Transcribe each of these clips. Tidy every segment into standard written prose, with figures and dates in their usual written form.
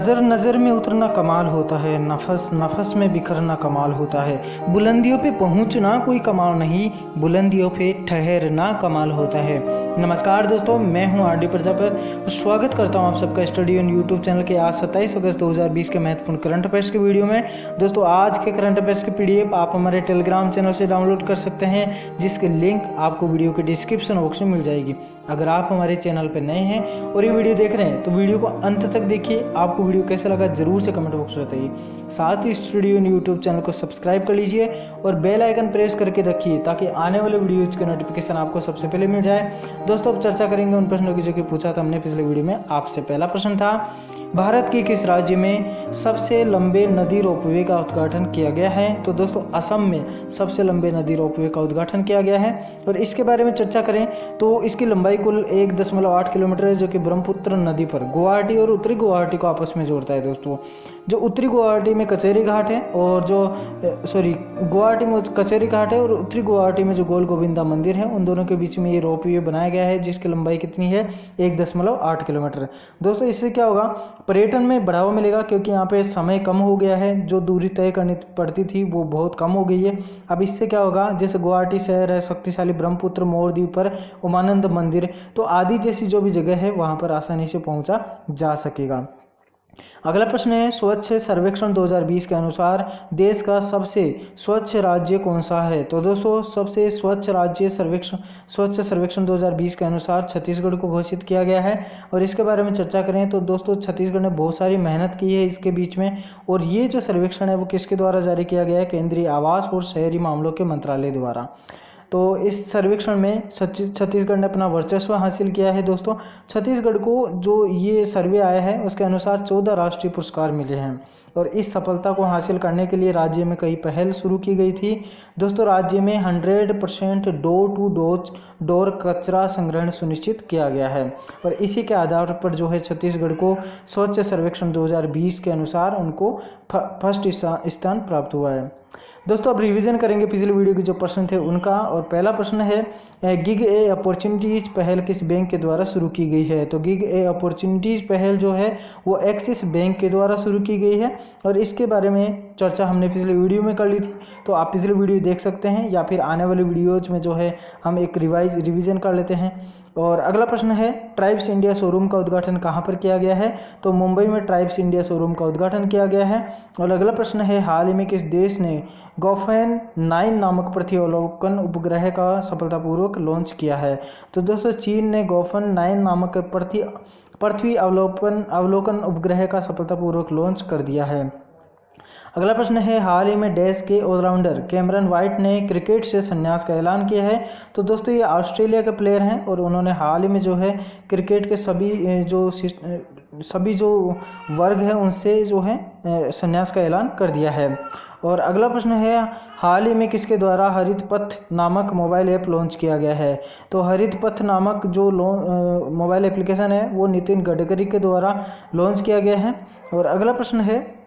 नज़र नज़र में उतरना कमाल होता है, नफस नफस में बिखरना कमाल होता है। बुलंदियों पे पहुंचना कोई कमाल नहीं, बुलंदियों पे ठहरना कमाल होता है। नमस्कार दोस्तों, मैं हूं आर डी प्रजापति। स्वागत करता हूं आप सबका स्टडी ऑन यूट्यूब चैनल के आज 27 अगस्त 2020 के महत्वपूर्ण करंट अफेयर्स के वीडियो में। दोस्तों, आज के करंट अफेयर्स की पीडीएफ आप हमारे टेलीग्राम चैनल से डाउनलोड कर सकते हैं, जिसके लिंक आपको वीडियो के डिस्क्रिप्शन बॉक्स में मिल जाएगी। अगर आप हमारे चैनल पर नए हैं और ये वीडियो देख रहे हैं तो वीडियो को अंत तक देखिए। आपको वीडियो कैसा लगा जरूर से कमेंट बॉक्स में बताइए। साथ ही स्टडी ऑन यूट्यूब चैनल को सब्सक्राइब कर लीजिए और बेल आइकन प्रेस करके रखिए ताकि आने वाले वीडियोज के नोटिफिकेशन आपको सबसे पहले मिल जाए। दोस्तों, अब चर्चा करेंगे उन प्रश्नों की जो कि पूछा था हमने पिछले वीडियो में आपसे। पहला प्रश्न था, भारत के किस राज्य में सबसे लंबे नदी रोपवे का उद्घाटन किया गया है? तो दोस्तों, असम में सबसे लंबे नदी रोपवे का उद्घाटन किया गया है। और इसके बारे में चर्चा करें तो इसकी लंबाई कुल 1.8 किलोमीटर है, जो कि ब्रह्मपुत्र नदी पर गुवाहाटी और उत्तरी गुवाहाटी को आपस में जोड़ता है। दोस्तों, जो उत्तरी गुवाहाटी में कचेरी घाट है और गुवाहाटी में कचेरी घाट है और उत्तरी गुवाहाटी में जो गोल गोविंदा मंदिर है, उन दोनों के बीच में ये रोपवे बनाया गया है, जिसकी लंबाई कितनी है? 1.8 किलोमीटर। दोस्तों, इससे क्या होगा? पर्यटन में बढ़ावा मिलेगा, क्योंकि यहाँ पे समय कम हो गया है, जो दूरी तय करनी पड़ती थी वो बहुत कम हो गई है। अब इससे क्या होगा, जैसे गुवाहाटी शहर है, शक्तिशाली ब्रह्मपुत्र मोरद्वीप पर उमानंद मंदिर, तो आदि जैसी जो भी जगह है वहाँ पर आसानी से पहुँचा जा सकेगा। अगला प्रश्न है, स्वच्छ सर्वेक्षण 2020 के अनुसार देश का सबसे स्वच्छ राज्य कौन सा है? तो दोस्तों, सबसे स्वच्छ सर्वेक्षण 2020 के अनुसार छत्तीसगढ़ को घोषित किया गया है। और इसके बारे में चर्चा करें तो दोस्तों, छत्तीसगढ़ ने बहुत सारी मेहनत की है इसके बीच में। और ये जो सर्वेक्षण है वो किसके द्वारा जारी किया गया है? केंद्रीय आवास और शहरी मामलों के मंत्रालय द्वारा। तो इस सर्वेक्षण में छत्तीसगढ़ ने अपना वर्चस्व हासिल किया है। दोस्तों, छत्तीसगढ़ को जो ये सर्वे आया है उसके अनुसार 14 राष्ट्रीय पुरस्कार मिले हैं। और इस सफलता को हासिल करने के लिए राज्य में कई पहल शुरू की गई थी। दोस्तों, राज्य में 100% डोर टू डोर कचरा संग्रहण सुनिश्चित किया गया है। और इसी के आधार पर जो है छत्तीसगढ़ को स्वच्छ सर्वेक्षण 2020 के अनुसार उनको फर्स्ट स्थान प्राप्त हुआ है। दोस्तों, अब रिवीजन करेंगे पिछले वीडियो के जो प्रश्न थे उनका। और पहला प्रश्न है, गिग ए अपॉर्चुनिटीज़ पहल किस बैंक के द्वारा शुरू की गई है? तो गिग ए अपॉर्चुनिटीज़ पहल जो है वो एक्सिस बैंक के द्वारा शुरू की गई है। और इसके बारे में चर्चा हमने पिछले वीडियो में कर ली थी, तो आप पिछले वीडियो देख सकते हैं, या फिर आने वाले वीडियोज में जो है हम एक रिवीजन कर लेते हैं। और अगला प्रश्न है, ट्राइब्स इंडिया शोरूम का उद्घाटन कहाँ पर किया गया है? तो मुंबई में ट्राइब्स इंडिया शोरूम का उद्घाटन किया गया है। और अगला प्रश्न है, हाल ही में किस देश ने गोफेन 9 नामक पृथ्वी अवलोकन उपग्रह का सफलतापूर्वक लॉन्च किया है? तो दोस्तों, चीन ने गोफेन 9 नामक पृथ्वी अवलोकन उपग्रह का सफलतापूर्वक लॉन्च कर दिया है। अगला प्रश्न है, हाल ही में डैश के ऑलराउंडर कैमरन वाइट ने क्रिकेट से संन्यास का ऐलान किया है? तो दोस्तों, ये ऑस्ट्रेलिया के प्लेयर हैं और उन्होंने हाल ही में जो है क्रिकेट के सभी जो वर्ग हैं उनसे जो है संन्यास का ऐलान कर दिया है। और अगला प्रश्न है, हाल ही में किसके द्वारा हरित पथ नामक मोबाइल ऐप लॉन्च किया गया है? तो हरित पथ नामक जो मोबाइल एप्लीकेशन है वो नितिन गडकरी के द्वारा लॉन्च किया गया है। और अगला प्रश्न है,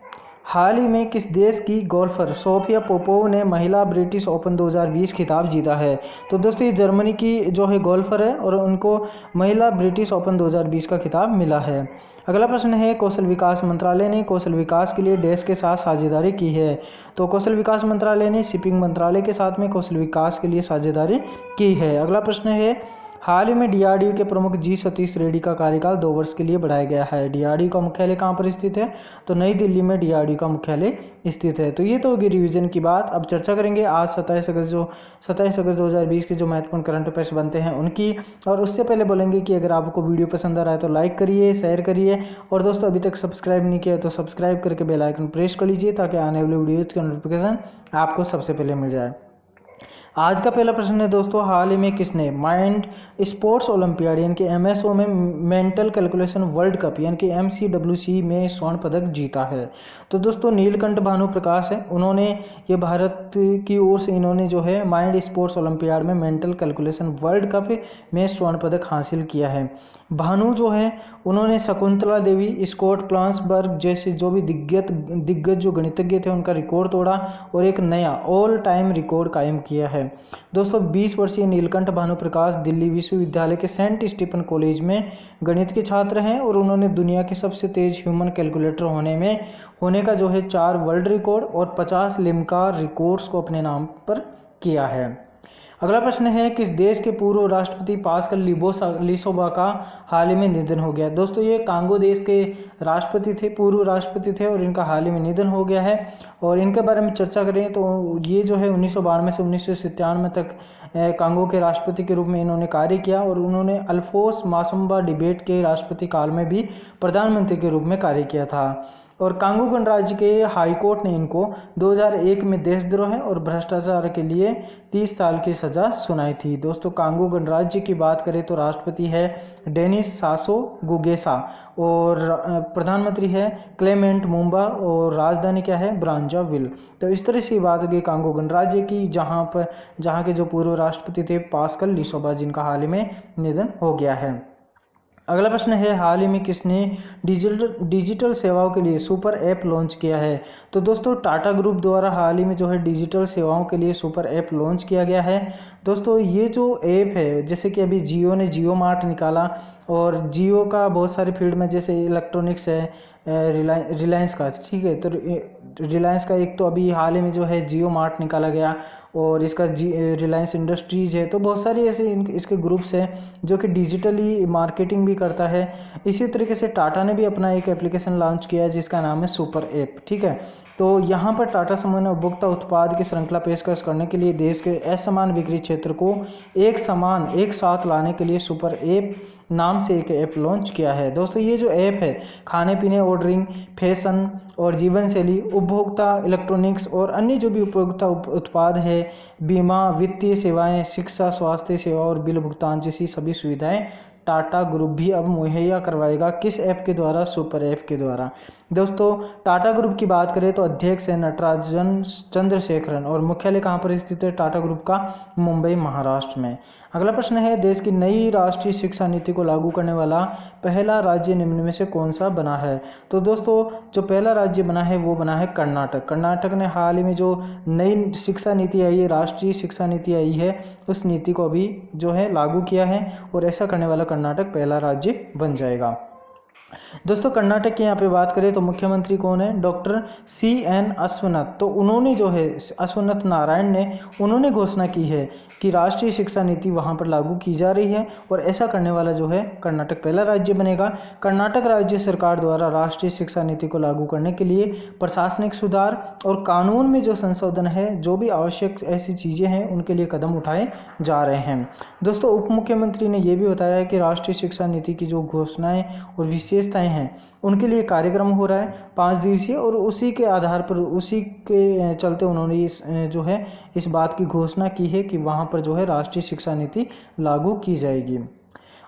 हाल ही में किस देश की गोल्फर सोफिया पोपोव ने महिला ब्रिटिश ओपन 2020 खिताब जीता है? तो दोस्तों, ये जर्मनी की जो है गोल्फर है और उनको महिला ब्रिटिश ओपन 2020 का खिताब मिला है। अगला प्रश्न है, कौशल विकास मंत्रालय ने कौशल विकास के लिए देश के साथ साझेदारी की है? तो कौशल विकास मंत्रालय ने शिपिंग मंत्रालय के साथ में कौशल विकास के लिए साझेदारी की है। अगला प्रश्न है, हाल ही में डीआरडीओ के प्रमुख जी सतीश रेड्डी का कार्यकाल 2 वर्ष के लिए बढ़ाया गया है। डीआरडीओ का मुख्यालय कहाँ पर स्थित है? तो नई दिल्ली में डीआरडीओ का मुख्यालय स्थित है। तो ये तो होगी रिवीजन की बात। अब चर्चा करेंगे आज 27 अगस्त 2020 के जो महत्वपूर्ण करंट अफेयर्स बनते हैं उनकी। और उससे पहले बोलेंगे कि अगर आपको वीडियो पसंद आ रहा है तो लाइक करिए, शेयर करिए। और दोस्तों, अभी तक सब्सक्राइब नहीं किया तो सब्सक्राइब करके बेल आइकन प्रेस कर लीजिए ताकि आने वाले वीडियोज़ का नोटिफिकेशन आपको सबसे पहले मिल जाए। आज का पहला प्रश्न है दोस्तों, हाल ही में किसने माइंड स्पोर्ट्स ओलंपियाड यानी कि एमएसओ में मेंटल कैलकुलेशन वर्ल्ड कप यानी कि एमसीडब्ल्यूसी में स्वर्ण पदक जीता है? तो दोस्तों, नीलकंठ भानु प्रकाश है। उन्होंने ये भारत की ओर से इन्होंने जो है माइंड स्पोर्ट्स ओलंपियाड में मेंटल कैलकुलेशन वर्ल्ड कप में स्वर्ण पदक हासिल किया है। भानु जो है उन्होंने शकुंतला देवी, स्कॉट प्लांसबर्ग जैसे जो भी दिग्गज जो गणितज्ञ थे उनका रिकॉर्ड तोड़ा और एक नया ऑल टाइम रिकॉर्ड कायम किया है। है। दोस्तों 20 वर्षीय नीलकंठ भानुप्रकाश दिल्ली विश्वविद्यालय के सेंट स्टीफन कॉलेज में गणित के छात्र हैं और उन्होंने दुनिया के सबसे तेज ह्यूमन कैलकुलेटर होने का जो है 4 वर्ल्ड रिकॉर्ड और 50 लिम्का रिकॉर्ड्स को अपने नाम पर किया है। अगला प्रश्न है, किस देश के पूर्व राष्ट्रपति पास्कल लिसोबा का हाल ही में निधन हो गया। दोस्तों ये कांगो देश के राष्ट्रपति थे, पूर्व राष्ट्रपति थे और इनका हाल ही में निधन हो गया है। और इनके बारे में चर्चा करें तो ये जो है 1992 से 1997 तक कांगो के राष्ट्रपति के रूप में इन्होंने कार्य किया और उन्होंने अल्फोंस मासम्बा डिबेट के राष्ट्रपति काल में भी प्रधानमंत्री के रूप में कार्य किया था। और कांगो गणराज्य के हाई कोर्ट ने इनको 2001 में देशद्रोह और भ्रष्टाचार के लिए 30 साल की सज़ा सुनाई थी। दोस्तों कांगो गणराज्य की बात करें तो राष्ट्रपति है डेनिस सासो गुगेसा और प्रधानमंत्री है क्लेमेंट मुम्बा और राजधानी क्या है ब्रांजाविल। तो इस तरह से बात होगी कांगो गणराज्य की, जहाँ के जो पूर्व राष्ट्रपति थे पास्कल लिसोबा, जिनका हाल ही में निधन हो गया है। अगला प्रश्न है, हाल ही में किसने डिजिटल सेवाओं के लिए सुपर ऐप लॉन्च किया है। तो दोस्तों टाटा ग्रुप द्वारा हाल ही में जो है डिजिटल सेवाओं के लिए सुपर ऐप लॉन्च किया गया है। दोस्तों ये जो ऐप है, जैसे कि अभी जियो ने जियो मार्ट निकाला और जियो का बहुत सारे फील्ड में जैसे इलेक्ट्रॉनिक्स है, रिलायंस का, ठीक है, तो रिलायंस का एक तो अभी हाल ही में जो है जियो मार्ट निकाला गया और इसका रिलायंस इंडस्ट्रीज है। तो बहुत सारी ऐसे इसके ग्रुप्स हैं जो कि डिजिटली मार्केटिंग भी करता है। इसी तरीके से टाटा ने भी अपना एक एप्लीकेशन लॉन्च किया है जिसका नाम है सुपर ऐप, ठीक है। तो यहाँ पर टाटा समूह ने उपभोक्ता उत्पाद की श्रृंखला पेशकश करने के लिए देश के असमान बिक्री क्षेत्र को एक साथ लाने के लिए सुपर ऐप नाम से एक ऐप लॉन्च किया है। दोस्तों ये जो ऐप है खाने पीने, ऑर्डरिंग, फैशन और जीवन शैली, उपभोक्ता इलेक्ट्रॉनिक्स और अन्य जो भी उपभोक्ता उत्पाद है, बीमा, वित्तीय सेवाएं, शिक्षा, स्वास्थ्य सेवा और बिल भुगतान जैसी सभी सुविधाएं टाटा ग्रुप भी अब मुहैया करवाएगा। किस ऐप के द्वारा? सुपर ऐप के द्वारा। दोस्तों टाटा ग्रुप की बात करें तो अध्यक्ष है नटराजन चंद्रशेखरन और मुख्यालय कहाँ पर स्थित है टाटा ग्रुप का? मुंबई महाराष्ट्र में। अगला प्रश्न है, देश की नई राष्ट्रीय शिक्षा नीति को लागू करने वाला पहला राज्य निम्न में से कौन सा बना है? तो दोस्तों जो पहला राज्य बना है वो बना है कर्नाटक। कर्नाटक ने हाल ही में जो नई शिक्षा नीति आई है, राष्ट्रीय शिक्षा नीति आई है, उस नीति को अभी जो है लागू किया है और ऐसा करने वाला कर्नाटक पहला राज्य बन जाएगा। दोस्तों कर्नाटक की यहाँ पे बात करें तो मुख्यमंत्री कौन है? Doctor CN अश्वनाथ। तो उन्होंने जो है अश्वनाथ नारायण ने उन्होंने घोषणा की है कि राष्ट्रीय शिक्षा नीति वहाँ पर लागू की जा रही है और ऐसा करने वाला जो है कर्नाटक पहला राज्य बनेगा। कर्नाटक राज्य सरकार द्वारा राष्ट्रीय शिक्षा नीति को लागू करने के लिए प्रशासनिक सुधार और कानून में जो संशोधन है, जो भी आवश्यक ऐसी चीज़ें हैं उनके लिए कदम उठाए जा रहे हैं। दोस्तों उप मुख्यमंत्री ने यह भी बताया है कि राष्ट्रीय शिक्षा नीति की जो घोषणाएं और विशेषताएं हैं उनके लिए कार्यक्रम हो रहा है 5 दिवसीय, और उसी के आधार पर उसी के चलते उन्होंने जो है इस बात की घोषणा की है कि वहाँ पर जो है राष्ट्रीय शिक्षा नीति लागू की जाएगी।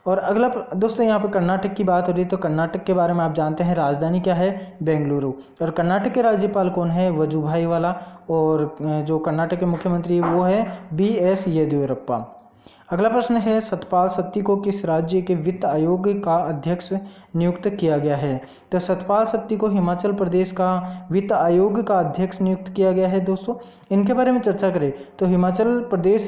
और अगला दोस्तों यहाँ पर कर्नाटक की बात हो रही है तो कर्नाटक के बारे में आप जानते हैं राजधानी क्या है? बेंगलुरु। और कर्नाटक के राज्यपाल कौन है? वजुभाई वाला। और जो कर्नाटक के मुख्यमंत्री वो है BS येदियुरप्पा। अगला प्रश्न है, सतपाल सत्ती को किस राज्य के वित्त आयोग का अध्यक्ष नियुक्त किया गया है? तो सतपाल सत्ती को हिमाचल प्रदेश का वित्त आयोग का अध्यक्ष नियुक्त किया गया है। दोस्तों इनके बारे में चर्चा करें तो हिमाचल प्रदेश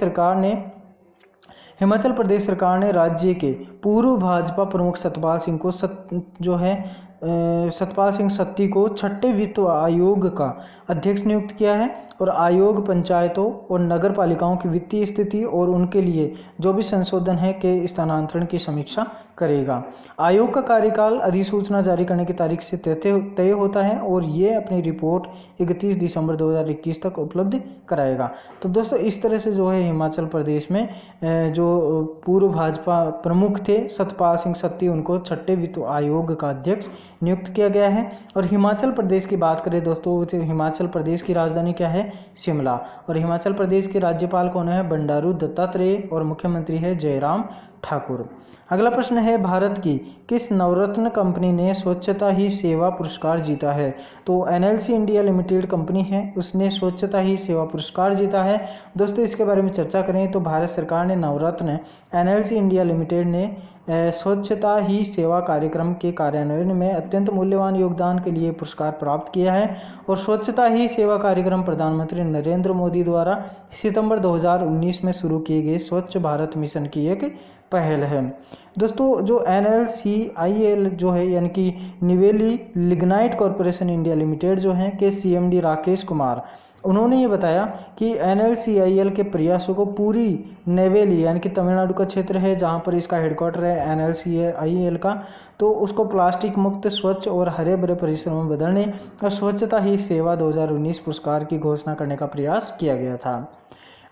सरकार ने राज्य के पूर्व भाजपा प्रमुख सतपाल सिंह सत्ती को छठे वित्त आयोग का अध्यक्ष नियुक्त किया है और आयोग पंचायतों और नगर पालिकाओं की वित्तीय स्थिति और उनके लिए जो भी संशोधन है के स्थानांतरण की समीक्षा करेगा। आयोग का कार्यकाल अधिसूचना जारी करने की तारीख से तय होता है और ये अपनी रिपोर्ट 31 दिसंबर 2021 तक उपलब्ध कराएगा। तो दोस्तों इस तरह से जो है हिमाचल प्रदेश में जो पूर्व भाजपा प्रमुख थे सतपाल सिंह सत्ती, उनको छठे वित्त आयोग का अध्यक्ष नियुक्त किया गया है। और हिमाचल प्रदेश की बात करें दोस्तों तो हिमाचल प्रदेश की राजधानी क्या है? शिमला। और हिमाचल प्रदेश के राज्यपाल कौन है? बंडारू दत्तात्रेय। और मुख्यमंत्री है जयराम ठाकुर। अगला प्रश्न है, भारत की किस नवरत्न कंपनी ने स्वच्छता ही सेवा पुरस्कार जीता है? तो NLC इंडिया लिमिटेड कंपनी है, उसने स्वच्छता ही सेवा पुरस्कार जीता है। दोस्तों इसके बारे में चर्चा करें तो भारत सरकार ने नवरत्न NLC इंडिया लिमिटेड ने स्वच्छता ही सेवा कार्यक्रम के कार्यान्वयन में अत्यंत मूल्यवान योगदान के लिए पुरस्कार प्राप्त किया है। और स्वच्छता ही सेवा कार्यक्रम प्रधानमंत्री नरेंद्र मोदी द्वारा सितंबर 2019 में शुरू किए गए स्वच्छ भारत मिशन की एक पहल है। दोस्तों जो NLCIL जो है यानी कि Neyveli lignite corporation India limited जो है के CMD राकेश कुमार, उन्होंने ये बताया कि NLCIL के प्रयासों को पूरी नेवेली यानी कि तमिलनाडु का क्षेत्र है जहां पर इसका हेडक्वार्टर है NLCIL का, तो उसको प्लास्टिक मुक्त, स्वच्छ और हरे भरे परिसर में बदलने और स्वच्छता ही सेवा 2019 पुरस्कार की घोषणा करने का प्रयास किया गया था।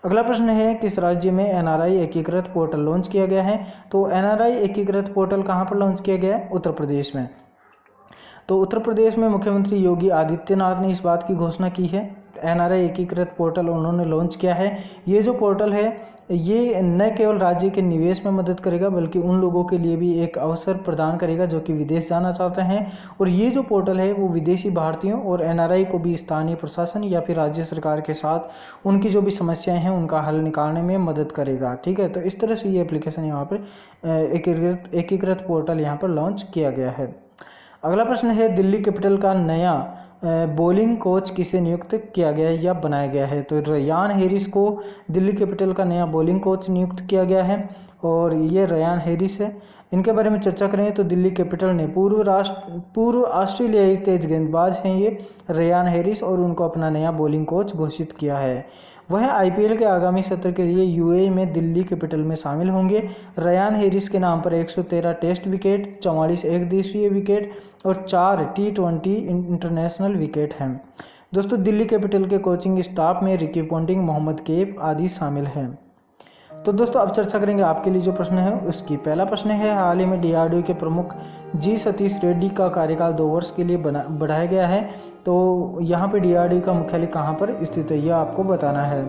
अगला प्रश्न है, किस राज्य में NRI एकीकृत पोर्टल लॉन्च किया गया है? तो NRI एकीकृत पोर्टल कहां पर लॉन्च किया गया है? उत्तर प्रदेश में। तो उत्तर प्रदेश में मुख्यमंत्री योगी आदित्यनाथ ने इस बात की घोषणा की है। NRI एकीकृत पोर्टल उन्होंने लॉन्च किया है। ये जो पोर्टल है ये न केवल राज्य के निवेश में मदद करेगा बल्कि उन लोगों के लिए भी एक अवसर प्रदान करेगा जो कि विदेश जाना चाहते हैं। और ये जो पोर्टल है वो विदेशी भारतीयों और NRI को भी स्थानीय प्रशासन या फिर राज्य सरकार के साथ उनकी जो भी समस्याएं हैं उनका हल निकालने में मदद करेगा। ठीक है, तो इस तरह से ये एप्लीकेशन यहाँ पर एकीकृत पोर्टल यहाँ पर लॉन्च किया गया है। अगला प्रश्न है, दिल्ली कैपिटल का नया बॉलिंग कोच किसे नियुक्त किया गया है या बनाया गया है? तो रयान हैरिस को दिल्ली कैपिटल का नया बॉलिंग कोच नियुक्त किया गया है और ये रयान हैरिस है। इनके बारे में चर्चा करें तो दिल्ली कैपिटल ने पूर्व ऑस्ट्रेलियाई तेज गेंदबाज हैं ये रयान हैरिस और उनको अपना नया बॉलिंग कोच घोषित किया है। वह IPL के आगामी सत्र के लिए UAE में दिल्ली कैपिटल में शामिल होंगे। रयान हैरिस के नाम पर 113 टेस्ट विकेट, 44 एकदिवसीय विकेट और 4 T20 इंटरनेशनल विकेट हैं। दोस्तों दिल्ली कैपिटल के कोचिंग स्टाफ में रिकी पॉन्टिंग, मोहम्मद कैफ आदि शामिल हैं। तो दोस्तों अब चर्चा करेंगे आपके लिए जो प्रश्न है उसकी। पहला प्रश्न है, हाल ही में DRDO के प्रमुख G सतीश रेड्डी का कार्यकाल 2 वर्ष के लिए बढ़ाया गया है। तो यहाँ पे DRDO का मुख्यालय कहाँ पर स्थित है यह आपको बताना है।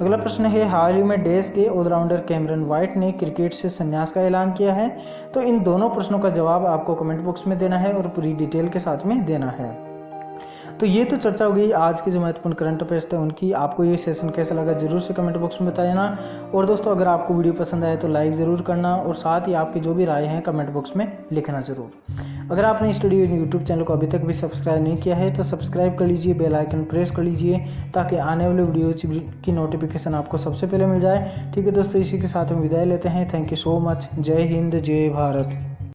अगला प्रश्न है, हाल ही में देश के ऑलराउंडर कैमरन वाइट ने क्रिकेट से संन्यास का ऐलान किया है। तो इन दोनों प्रश्नों का जवाब आपको कमेंट बॉक्स में देना है और पूरी डिटेल के साथ में देना है। तो ये तो चर्चा हो गई आज के जो महत्वपूर्ण करंट अफेयर्स थे उनकी। आपको ये सेशन कैसा लगा जरूर से कमेंट बॉक्स में बताना। और दोस्तों अगर आपको वीडियो पसंद आए तो लाइक ज़रूर करना और साथ ही आपकी जो भी राय है कमेंट बॉक्स में लिखना ज़रूर। अगर आपने स्टडी यूट्यूब चैनल को अभी तक भी सब्सक्राइब नहीं किया है तो सब्सक्राइब कर लीजिए, बेल आइकन प्रेस कर लीजिए ताकि आने वाले वीडियो की नोटिफिकेशन आपको सबसे पहले मिल जाए। ठीक है दोस्तों, इसी के साथ हम विदाई लेते हैं। Thank you so much. जय हिंद, जय भारत।